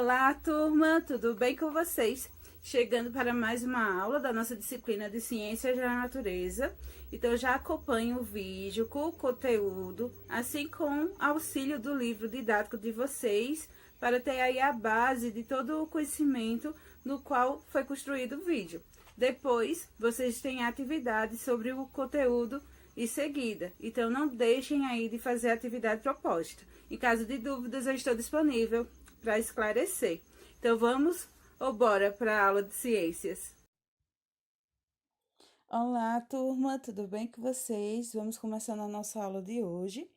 Olá, turma, tudo bem com vocês? Chegando para mais uma aula da nossa disciplina de Ciências da Natureza. Então, já acompanho o vídeo com o conteúdo, assim como auxílio do livro didático de vocês, para ter aí a base de todo o conhecimento no qual foi construído o vídeo. Depois, vocês têm atividades sobre o conteúdo em seguida. Então, não deixem aí de fazer a atividade proposta. Em caso de dúvidas, eu estou disponível para esclarecer. Então, vamos ou bora para a aula de ciências? Olá, turma, tudo bem com vocês? Vamos começando a nossa aula de hoje,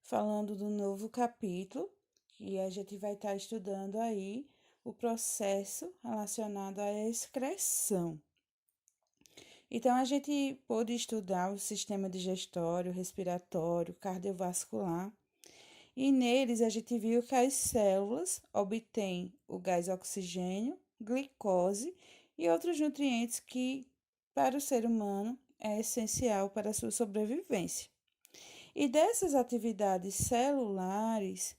falando do novo capítulo, que a gente vai estar estudando aí o processo relacionado à excreção. Então, a gente pôde estudar o sistema digestório, respiratório, cardiovascular, e neles a gente viu que as células obtêm o gás oxigênio, glicose e outros nutrientes que, para o ser humano, é essencial para a sua sobrevivência. E dessas atividades celulares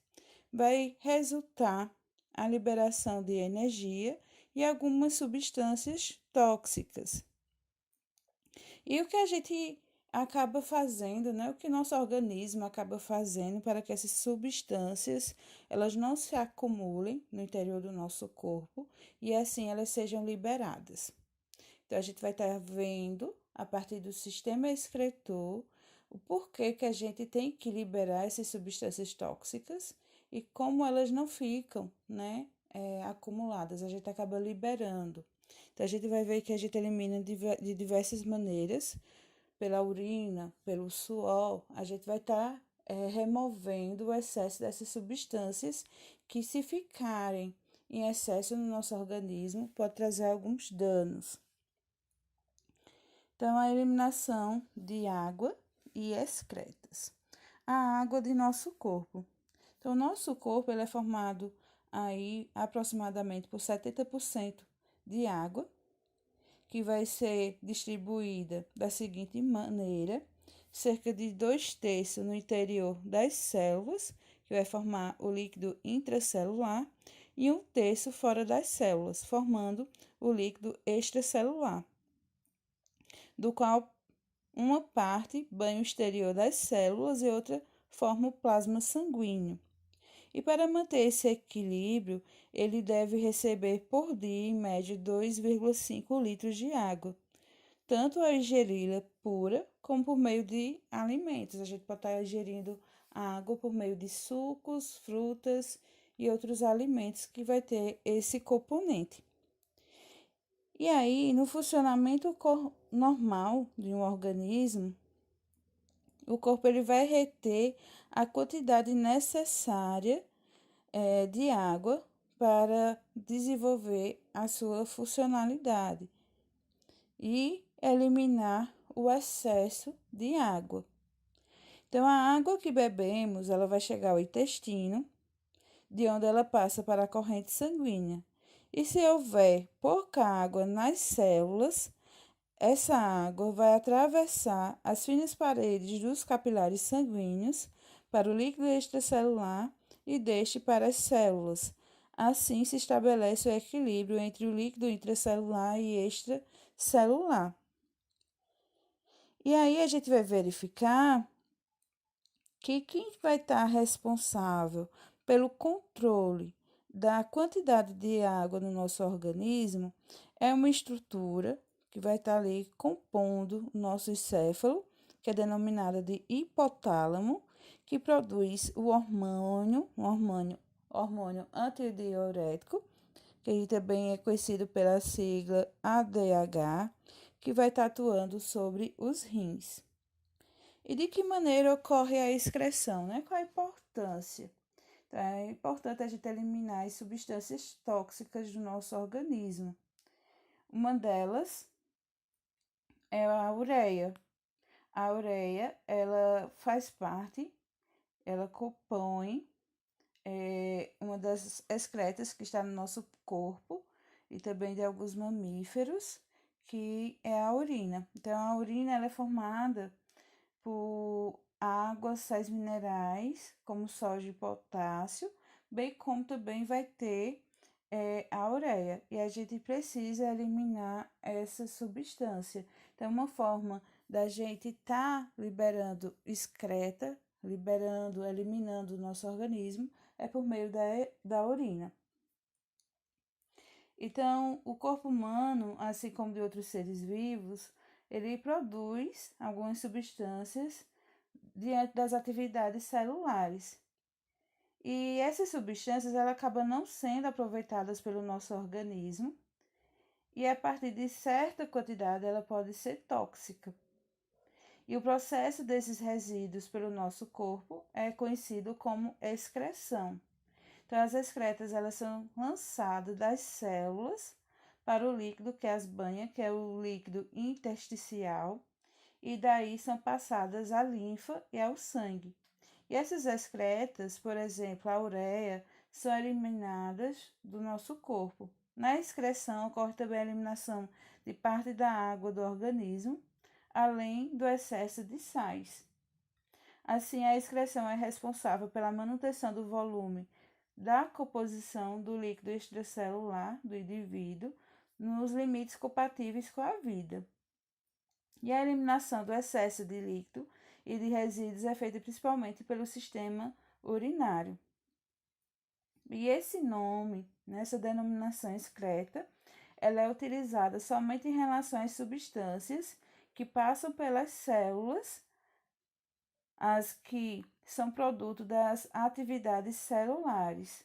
vai resultar a liberação de energia e algumas substâncias tóxicas. E o que a gente acaba fazendo, né? O que nosso organismo acaba fazendo para que essas substâncias elas não se acumulem no interior do nosso corpo e assim elas sejam liberadas. Então a gente vai estar vendo a partir do sistema excretor o porquê que a gente tem que liberar essas substâncias tóxicas e como elas não ficam, né, acumuladas, a gente acaba liberando. Então a gente vai ver que a gente elimina de diversas maneiras, pela urina, pelo suor, a gente vai estar removendo o excesso dessas substâncias que, se ficarem em excesso no nosso organismo, pode trazer alguns danos. Então, a eliminação de água e excretas. A água de nosso corpo. Então, o nosso corpo ele é formado aí aproximadamente por 70% de água, que vai ser distribuída da seguinte maneira: cerca de 2/3 no interior das células, que vai formar o líquido intracelular, e 1/3 fora das células, formando o líquido extracelular, do qual uma parte banha o exterior das células e outra forma o plasma sanguíneo. E para manter esse equilíbrio, ele deve receber por dia, em média, 2,5 litros de água, tanto a ingeri-la pura como por meio de alimentos. A gente pode estar ingerindo água por meio de sucos, frutas e outros alimentos que vai ter esse componente. E aí, no funcionamento normal de um organismo, o corpo ele vai reter a quantidade necessária de água para desenvolver a sua funcionalidade e eliminar o excesso de água. Então, a água que bebemos, ela vai chegar ao intestino, de onde ela passa para a corrente sanguínea. E se houver pouca água nas células, essa água vai atravessar as finas paredes dos capilares sanguíneos para o líquido extracelular e deste para as células. Assim se estabelece o equilíbrio entre o líquido intracelular e extracelular. E aí a gente vai verificar que quem vai estar responsável pelo controle da quantidade de água no nosso organismo é uma estrutura que vai estar ali compondo o nosso encéfalo, que é denominada de hipotálamo, que produz o hormônio antidiurético, que também é conhecido pela sigla ADH, que vai estar atuando sobre os rins. E de que maneira ocorre a excreção, né? Qual a importância? Então, é importante a gente eliminar as substâncias tóxicas do nosso organismo. Uma delas é a ureia. A ureia, ela faz parte, ela compõe uma das excretas que está no nosso corpo e também de alguns mamíferos, que é a urina. Então, a urina ela é formada por água, sais minerais, como sódio e potássio, bem como também vai ter é a ureia e a gente precisa eliminar essa substância. Então, uma forma da gente estar liberando excreta, eliminando o nosso organismo, é por meio da urina. Então, o corpo humano, assim como de outros seres vivos, ele produz algumas substâncias diante das atividades celulares. E essas substâncias ela acabam não sendo aproveitadas pelo nosso organismo, e a partir de certa quantidade ela pode ser tóxica. E o processo desses resíduos pelo nosso corpo é conhecido como excreção. Então, as excretas elas são lançadas das células para o líquido que as banha, que é o líquido intersticial, e daí são passadas à linfa e ao sangue. E essas excretas, por exemplo, a ureia, são eliminadas do nosso corpo. Na excreção ocorre também a eliminação de parte da água do organismo, além do excesso de sais. Assim, a excreção é responsável pela manutenção do volume da composição do líquido extracelular do indivíduo nos limites compatíveis com a vida. E a eliminação do excesso de líquido e de resíduos é feita principalmente pelo sistema urinário. E esse nome, nessa denominação excreta, ela é utilizada somente em relação às substâncias que passam pelas células, as que são produto das atividades celulares,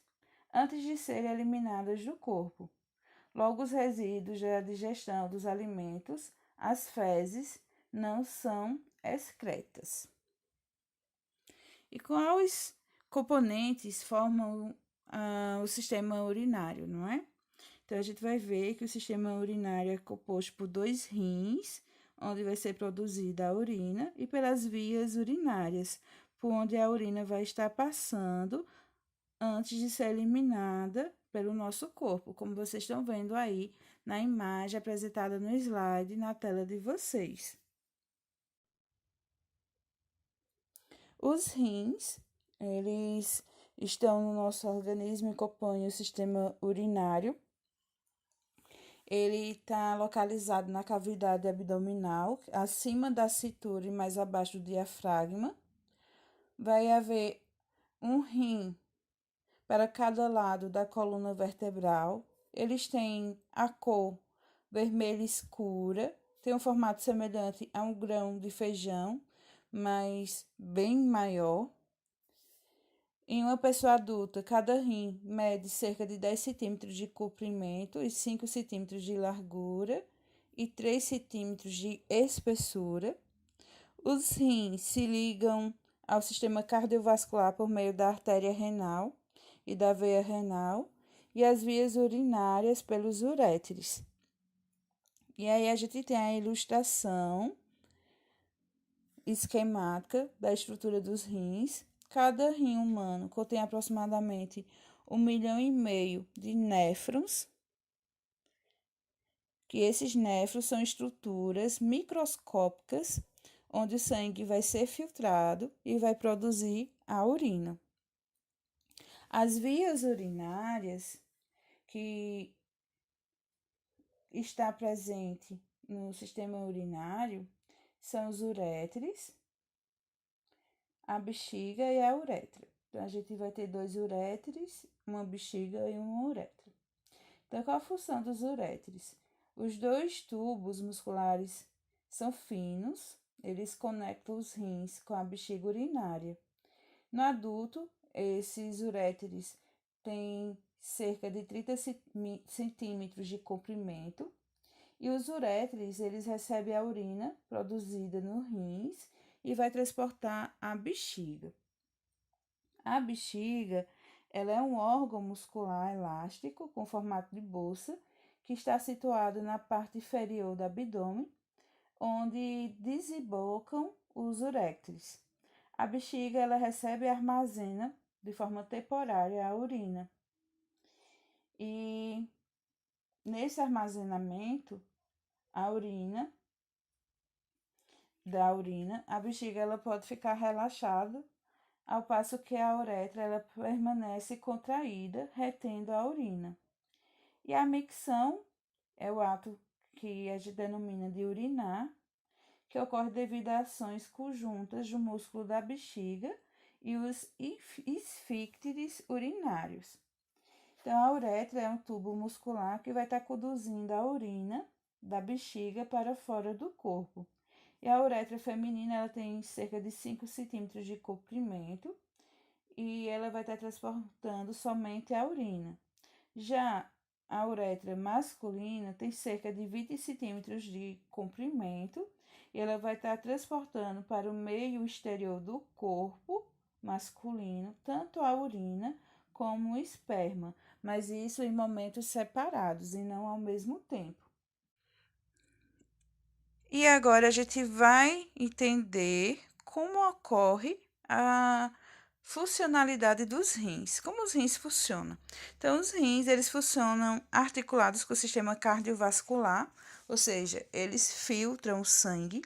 antes de serem eliminadas do corpo. Logo, os resíduos da digestão dos alimentos, as fezes, não são excretas. E quais componentes formam o sistema urinário, não é? Então, a gente vai ver que o sistema urinário é composto por 2 rins, onde vai ser produzida a urina, e pelas vias urinárias, por onde a urina vai estar passando antes de ser eliminada pelo nosso corpo, como vocês estão vendo aí na imagem apresentada no slide na tela de vocês. Os rins, eles estão no nosso organismo e compõem o sistema urinário. Ele está localizado na cavidade abdominal, acima da cintura e mais abaixo do diafragma. Vai haver um rim para cada lado da coluna vertebral. Eles têm a cor vermelha escura, tem um formato semelhante a um grão de feijão, mas bem maior. Em uma pessoa adulta, cada rim mede cerca de 10 centímetros de comprimento e 5 centímetros de largura e 3 centímetros de espessura. Os rins se ligam ao sistema cardiovascular por meio da artéria renal e da veia renal e as vias urinárias pelos uréteres. E aí a gente tem a ilustração esquemática da estrutura dos rins. Cada rim humano contém aproximadamente 1,5 milhão de néfrons, que esses néfrons são estruturas microscópicas onde o sangue vai ser filtrado e vai produzir a urina. As vias urinárias que está presente no sistema urinário são os uréteres, a bexiga e a uretra. Então, a gente vai ter 2 uréteres, uma bexiga e uma uretra. Então, qual a função dos uréteres? Os 2 tubos musculares são finos, eles conectam os rins com a bexiga urinária. No adulto, esses uréteres têm cerca de 30 centímetros de comprimento e os uréteres, eles recebem a urina produzida no rins e vai transportar a bexiga. A bexiga, ela é um órgão muscular elástico com formato de bolsa que está situado na parte inferior do abdômen, onde desembocam os uréteres. A bexiga, ela recebe e armazena de forma temporária a urina. E nesse armazenamento, a urina, a bexiga ela pode ficar relaxada, ao passo que a uretra ela permanece contraída, retendo a urina. E a micção é o ato que a gente denomina de urinar, que ocorre devido a ações conjuntas do músculo da bexiga e os esfíncteres urinários. Então, a uretra é um tubo muscular que vai estar conduzindo a urina da bexiga para fora do corpo. E a uretra feminina ela tem cerca de 5 centímetros de comprimento e ela vai estar transportando somente a urina. Já a uretra masculina tem cerca de 20 centímetros de comprimento e ela vai estar transportando para o meio exterior do corpo masculino tanto a urina como o esperma, mas isso em momentos separados e não ao mesmo tempo. E agora a gente vai entender como ocorre a funcionalidade dos rins. Como os rins funcionam? Então, os rins, eles funcionam articulados com o sistema cardiovascular, ou seja, eles filtram o sangue.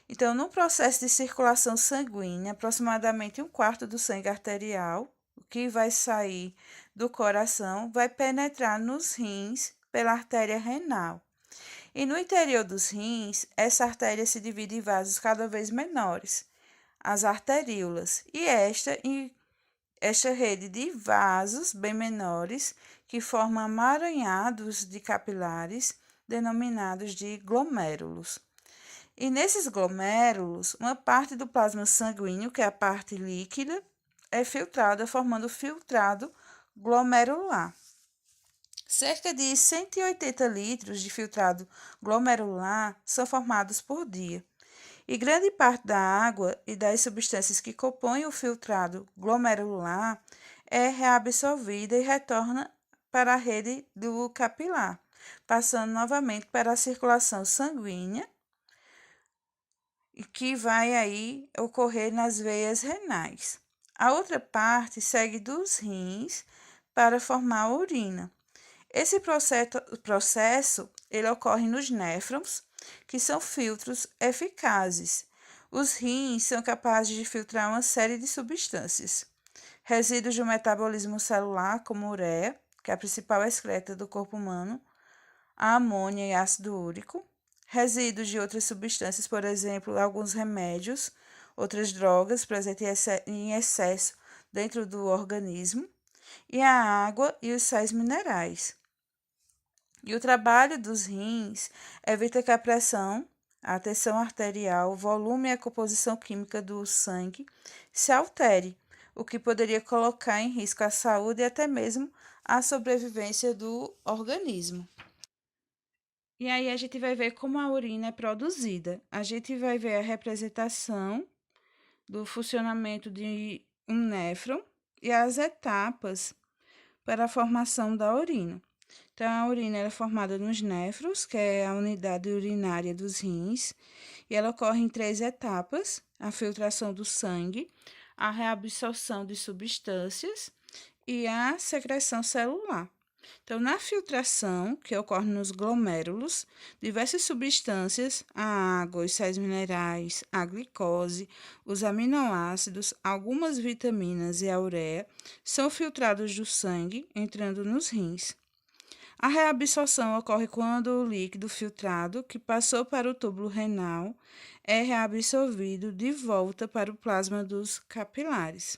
Então, no processo de circulação sanguínea, aproximadamente um quarto do sangue arterial, o que vai sair do coração, vai penetrar nos rins pela artéria renal. E no interior dos rins, essa artéria se divide em vasos cada vez menores, as arteríolas, e esta rede de vasos bem menores que formam amaranhados de capilares, denominados de glomérulos. E nesses glomérulos, uma parte do plasma sanguíneo, que é a parte líquida, é filtrada, formando o filtrado glomerular. Cerca de 180 litros de filtrado glomerular são formados por dia, e grande parte da água e das substâncias que compõem o filtrado glomerular é reabsorvida e retorna para a rede do capilar, passando novamente para a circulação sanguínea, que vai aí ocorrer nas veias renais. A outra parte segue dos rins para formar a urina. Esse processo ele ocorre nos néfrons, que são filtros eficazes. Os rins são capazes de filtrar uma série de substâncias. Resíduos do metabolismo celular, como ureia, que é a principal excreta do corpo humano, a amônia e ácido úrico. Resíduos de outras substâncias, por exemplo, alguns remédios, outras drogas presentes em excesso dentro do organismo, e a água e os sais minerais. E o trabalho dos rins evita que a pressão, a tensão arterial, o volume e a composição química do sangue se altere, o que poderia colocar em risco a saúde e até mesmo a sobrevivência do organismo. E aí a gente vai ver como a urina é produzida. A gente vai ver a representação do funcionamento de um néfron e as etapas para a formação da urina. Então, a urina é formada nos néfros, que é a unidade urinária dos rins, e ela ocorre em 3 etapas: a filtração do sangue, a reabsorção de substâncias e a secreção celular. Então, na filtração, que ocorre nos glomérulos, diversas substâncias, a água, os sais minerais, a glicose, os aminoácidos, algumas vitaminas e a ureia, são filtrados do sangue, entrando nos rins. A reabsorção ocorre quando o líquido filtrado, que passou para o túbulo renal, é reabsorvido de volta para o plasma dos capilares.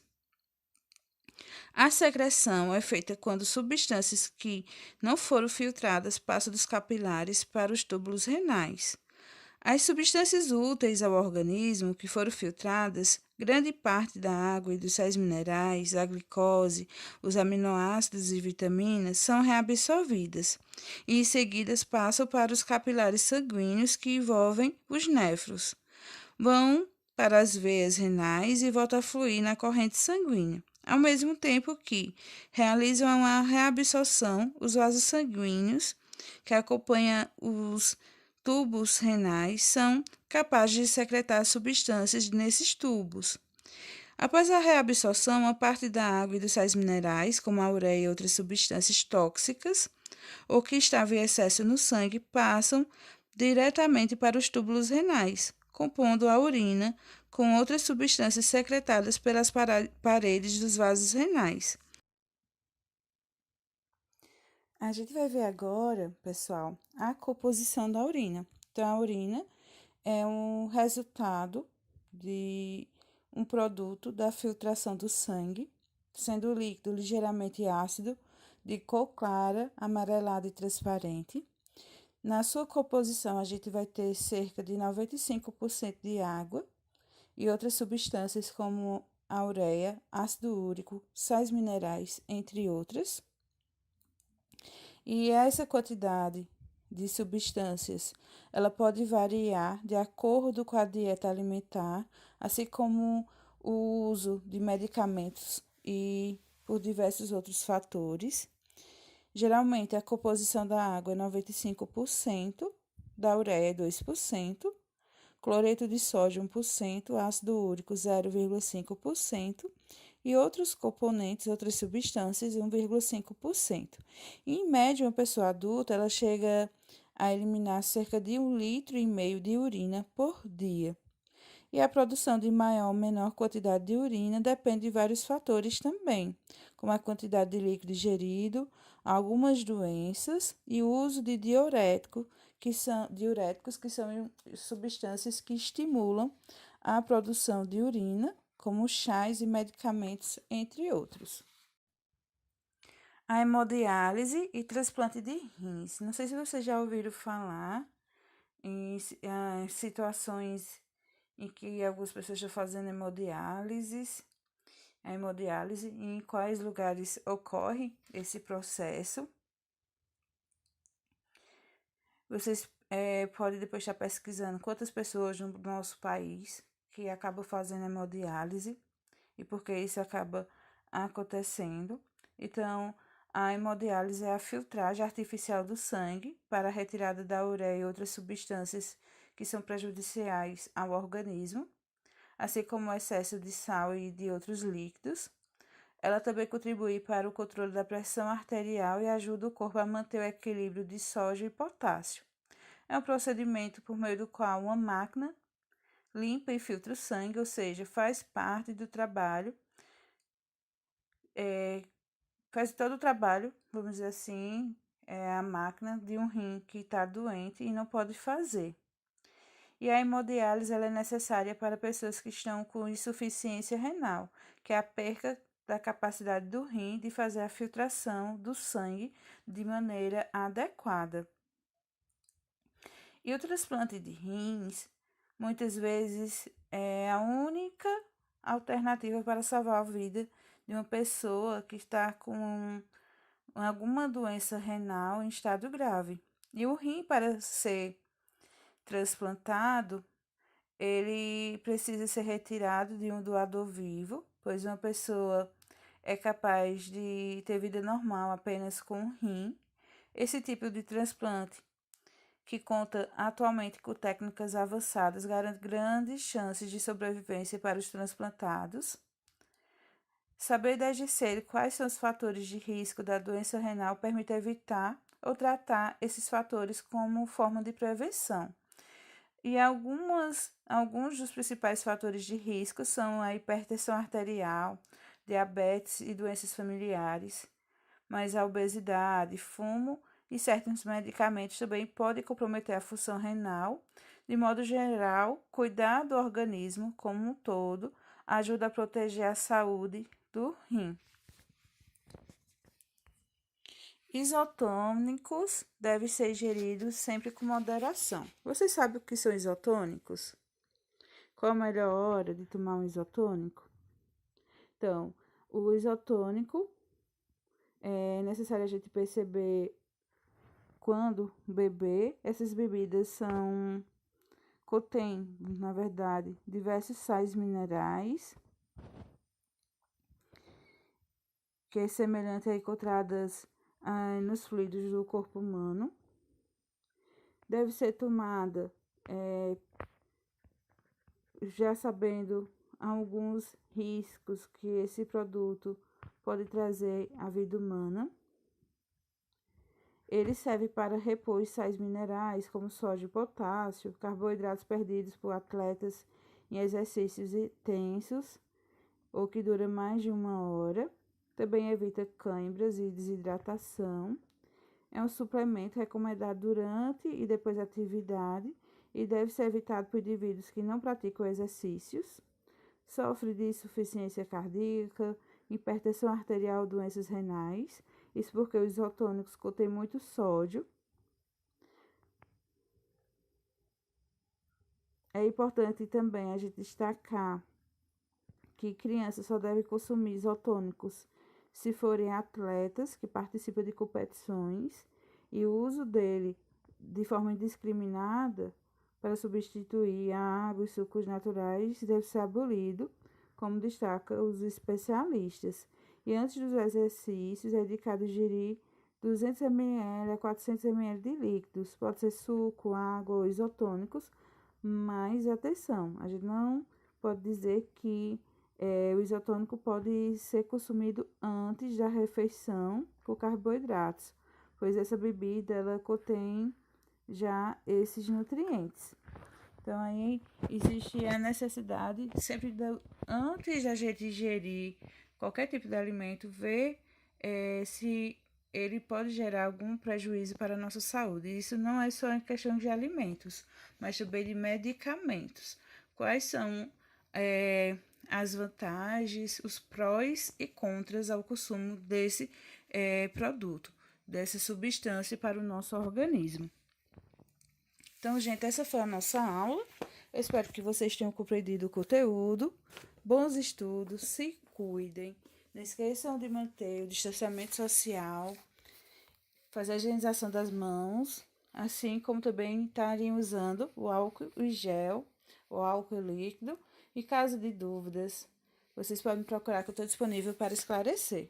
A secreção é feita quando substâncias que não foram filtradas passam dos capilares para os túbulos renais. As substâncias úteis ao organismo que foram filtradas, grande parte da água e dos sais minerais, a glicose, os aminoácidos e vitaminas são reabsorvidas e em seguida passam para os capilares sanguíneos que envolvem os néfros. Vão para as veias renais e voltam a fluir na corrente sanguínea, ao mesmo tempo que realizam a reabsorção os vasos sanguíneos que acompanham os tubos renais são capazes de secretar substâncias nesses tubos. Após a reabsorção, uma parte da água e dos sais minerais, como a ureia e outras substâncias tóxicas, ou que estavam em excesso no sangue, passam diretamente para os túbulos renais, compondo a urina com outras substâncias secretadas pelas paredes dos vasos renais. A gente vai ver agora, pessoal, a composição da urina. Então, a urina é um resultado de um produto da filtração do sangue, sendo o líquido ligeiramente ácido, de cor clara, amarelada e transparente. Na sua composição, a gente vai ter cerca de 95% de água e outras substâncias como a ureia, ácido úrico, sais minerais, entre outras. E essa quantidade de substâncias, ela pode variar de acordo com a dieta alimentar, assim como o uso de medicamentos e por diversos outros fatores. Geralmente, a composição da água é 95%, da ureia é 2%, cloreto de sódio 1%, ácido úrico 0,5% e outros componentes, outras substâncias 1,5%. Em média, uma pessoa adulta ela chega a eliminar cerca de 1,5 litro de urina por dia. E a produção de maior ou menor quantidade de urina depende de vários fatores também, como a quantidade de líquido ingerido, algumas doenças e o uso de diuréticos, que são substâncias que estimulam a produção de urina, como chás e medicamentos, entre outros. A hemodiálise e transplante de rins. Não sei se vocês já ouviram falar em situações em que algumas pessoas estão fazendo hemodiálise, e em quais lugares ocorre esse processo. Vocês podem depois estar pesquisando quantas pessoas no nosso país que acabam fazendo hemodiálise e por que isso acaba acontecendo. Então, a hemodiálise é a filtragem artificial do sangue para a retirada da ureia e outras substâncias que são prejudiciais ao organismo, assim como o excesso de sal e de outros líquidos. Ela também contribui para o controle da pressão arterial e ajuda o corpo a manter o equilíbrio de sódio e potássio. É um procedimento por meio do qual uma máquina limpa e filtra o sangue, ou seja, faz parte do trabalho, faz todo o trabalho, vamos dizer assim, é a máquina de um rim que está doente e não pode fazer. E a hemodiálise ela é necessária para pessoas que estão com insuficiência renal, que é a perca da capacidade do rim de fazer a filtração do sangue de maneira adequada. E o transplante de rins, muitas vezes, é a única alternativa para salvar a vida de uma pessoa que está com alguma doença renal em estado grave. E o rim, para ser transplantado, ele precisa ser retirado de um doador vivo, pois uma pessoa é capaz de ter vida normal apenas com um rim. Esse tipo de transplante, que conta atualmente com técnicas avançadas, garante grandes chances de sobrevivência para os transplantados. Saber desde cedo quais são os fatores de risco da doença renal permite evitar ou tratar esses fatores como forma de prevenção. E alguns dos principais fatores de risco são a hipertensão arterial, diabetes e doenças familiares, mas a obesidade, fumo e certos medicamentos também podem comprometer a função renal. De modo geral, cuidar do organismo como um todo ajuda a proteger a saúde do rim. Isotônicos devem ser ingeridos sempre com moderação. Vocês sabem o que são isotônicos? Qual a melhor hora de tomar um isotônico? Então, o isotônico é necessário a gente perceber quando beber. Essas bebidas contêm, na verdade, diversos sais minerais, que é semelhante a encontradas nos fluidos do corpo humano. Deve ser tomada já sabendo alguns riscos que esse produto pode trazer à vida humana. Ele serve para repor os sais minerais, como sódio e potássio, carboidratos perdidos por atletas em exercícios intensos ou que duram mais de 1 hora. Também evita cãibras e desidratação. é um suplemento recomendado durante e depois da atividade e deve ser evitado por indivíduos que não praticam exercícios, sofrem de insuficiência cardíaca, hipertensão arterial, doenças renais. Isso porque os isotônicos contêm muito sódio. É importante também a gente destacar que crianças só devem consumir isotônicos se forem atletas que participam de competições, e o uso dele de forma indiscriminada para substituir a água e sucos naturais deve ser abolido, como destacam os especialistas. E antes dos exercícios é indicado ingerir 200 ml a 400 ml de líquidos, pode ser suco, água ou isotônicos, mas atenção, a gente não pode dizer que o isotônico pode ser consumido antes da refeição com carboidratos, pois essa bebida ela contém já esses nutrientes. Então, aí existe a necessidade, sempre antes da gente ingerir qualquer tipo de alimento, ver se ele pode gerar algum prejuízo para a nossa saúde. Isso não é só em questão de alimentos, mas também de medicamentos. Quais são as vantagens, os prós e contras ao consumo desse produto, dessa substância para o nosso organismo. Então, gente, essa foi a nossa aula. Eu espero que vocês tenham compreendido o conteúdo. Bons estudos, se cuidem. Não esqueçam de manter o distanciamento social, fazer a higienização das mãos, assim como também estarem usando o álcool em gel, o álcool líquido. E caso de dúvidas, vocês podem procurar que eu estou disponível para esclarecer.